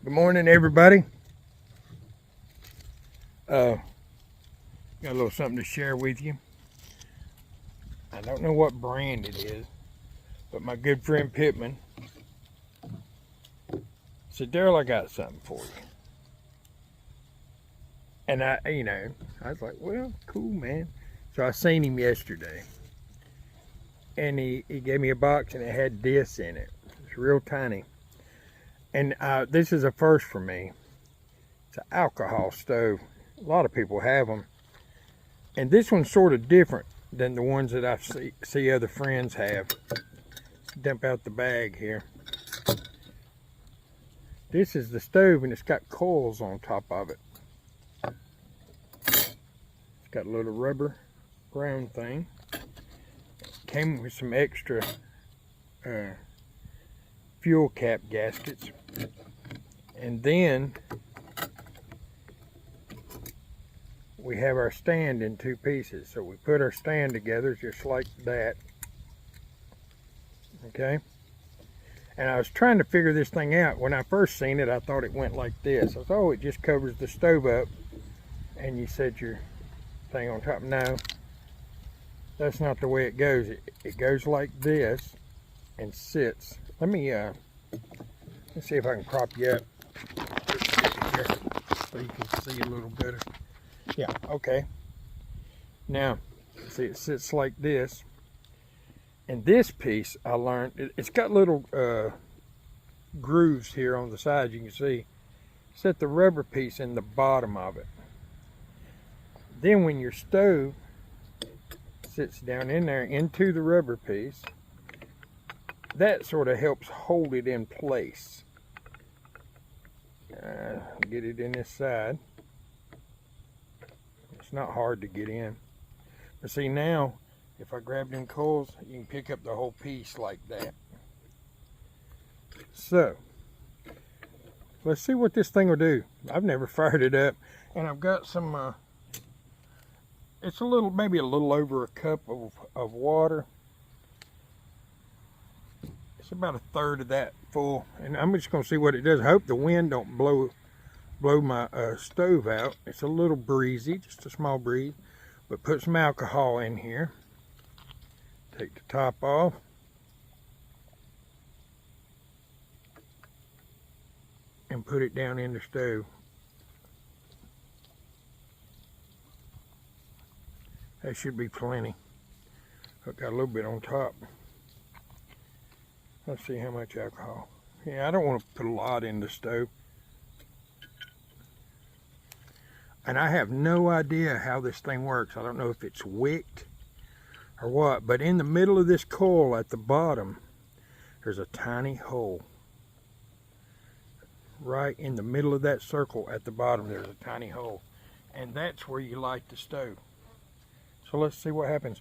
Good morning, everybody. Got a little something to share with you. I don't know what brand it is, but my good friend Pitman said, Daryl, I got something for you. And I was like, well, cool, man. So I seen him yesterday, and he gave me a box, and it had this in it. It's real tiny. And this is a first for me. It's an alcohol stove. A lot of people have them. And this one's sort of different than the ones that I see other friends have. Let's dump out the bag here. This is the stove, and it's got coils on top of it. It's got a little rubber round thing. Came with some extra fuel cap gaskets. And then we have our stand in two pieces. So we put our stand together just like that. Okay. And I was trying to figure this thing out. When I first seen it, I thought it went like this. I thought, oh, it just covers the stove up and you set your thing on top. No, that's not the way it goes. It goes like this and sits. Let's see if I can prop you up here so you can see a little better. Yeah, okay. Now, see, it sits like this. And this piece, I learned, it's got little grooves here on the side, you can see. Set the rubber piece in the bottom of it. Then when your stove sits down in there into the rubber piece, that sort of helps hold it in place. Get it in this side. It's not hard to get in. But see, now, if I grab them coils, you can pick up the whole piece like that. So, let's see what this thing will do. I've never fired it up. And I've got some, it's maybe a little over a cup of water. It's about a third of that full. And I'm just going to see what it does. I hope the wind don't blow my stove out. It's a little breezy, just a small breeze. But put some alcohol in here. Take the top off. And put it down in the stove. That should be plenty. I've got a little bit on top. Let's see how much alcohol. Yeah, I don't want to put a lot in the stove. And I have no idea how this thing works. I don't know if it's wicked or what, but in the middle of this coil at the bottom, there's a tiny hole. Right in the middle of that circle at the bottom, there's a tiny hole. And that's where you light the stove. So let's see what happens.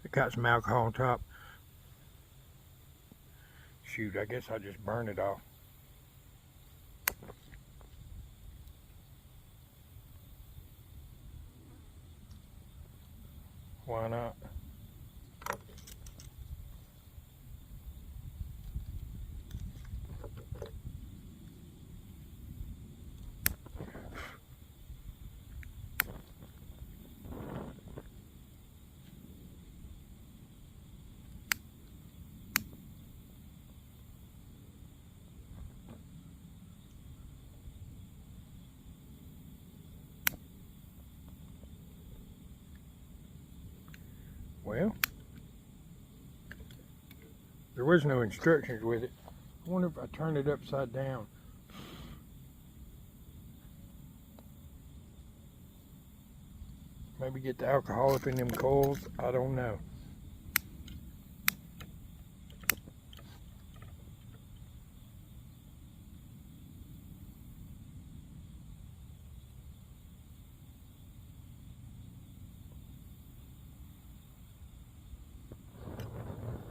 It got some alcohol on top. Shoot, I guess I'll just burn it off. Why not? Well, there was no instructions with it. I wonder if I turn it upside down. Maybe get the alcohol up in them coils. I don't know.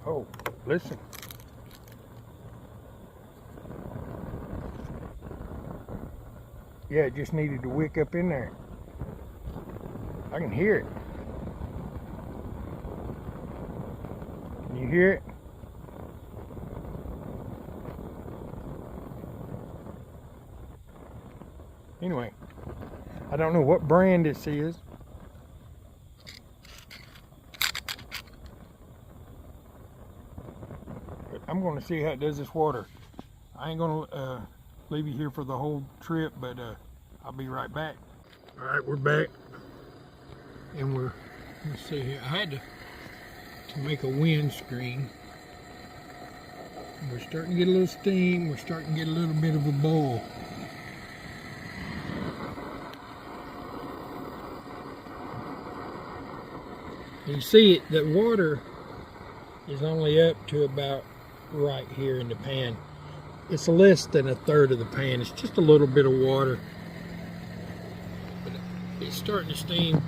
Oh, listen. Yeah, it just needed to wick up in there. I can hear it. hear it? Anyway, I don't know what brand this is. But I'm going to see how it does this water. I ain't going to leave you here for the whole trip, but I'll be right back. All right, we're back. And let's see here. I had to make a windscreen. We're starting to get a little steam. We're starting to get a little bit of a boil. You see it, the water is only up to about right here in the pan. It's less than a third of the pan. It's just a little bit of water. But it's starting to steam.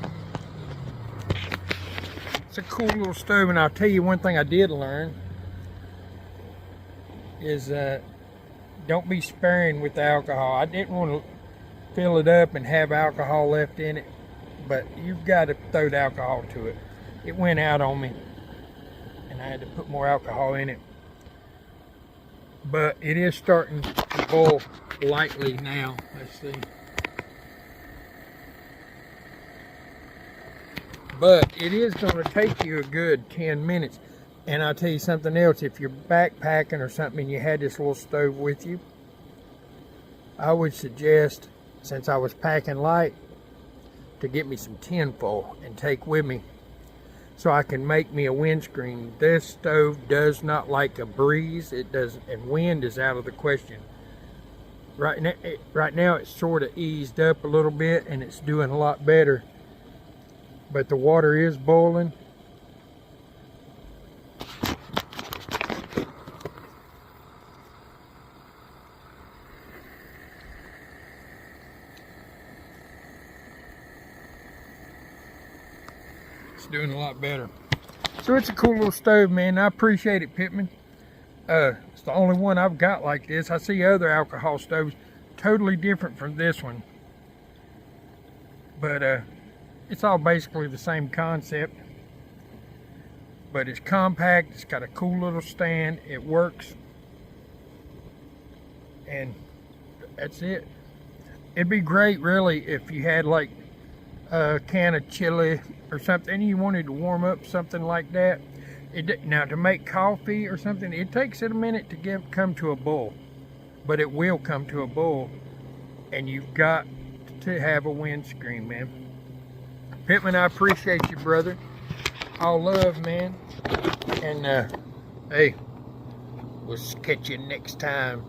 It's a cool little stove, and I'll tell you one thing I did learn is don't be sparing with the alcohol. I didn't want to fill it up and have alcohol left in it, but you've got to throw the alcohol to it. It went out on me, and I had to put more alcohol in it. But it is starting to boil lightly now. Let's see. But it is going to take you a good 10 minutes. And I'll tell you something else. If you're backpacking or something and you had this little stove with you, I would suggest, since I was packing light, to get me some tinfoil and take with me so I can make me a windscreen. This stove does not like a breeze. It does, and wind is out of the question. Right now it's sort of eased up a little bit and it's doing a lot better. But the water is boiling. It's doing a lot better. So it's a cool little stove, man. I appreciate it, Pitman. It's the only one I've got like this. I see other alcohol stoves totally different from this one. But it's all basically the same concept. But it's compact. It's got a cool little stand. It works. And that's it. It'd be great, really, if you had like a can of chili or something, you wanted to warm up something like that. Now, to make coffee or something, it takes it a minute to come to a boil, but it will come to a boil, and you've got to have a windscreen, man. Pitman, I appreciate you, brother. All love, man. And hey, we'll catch you next time.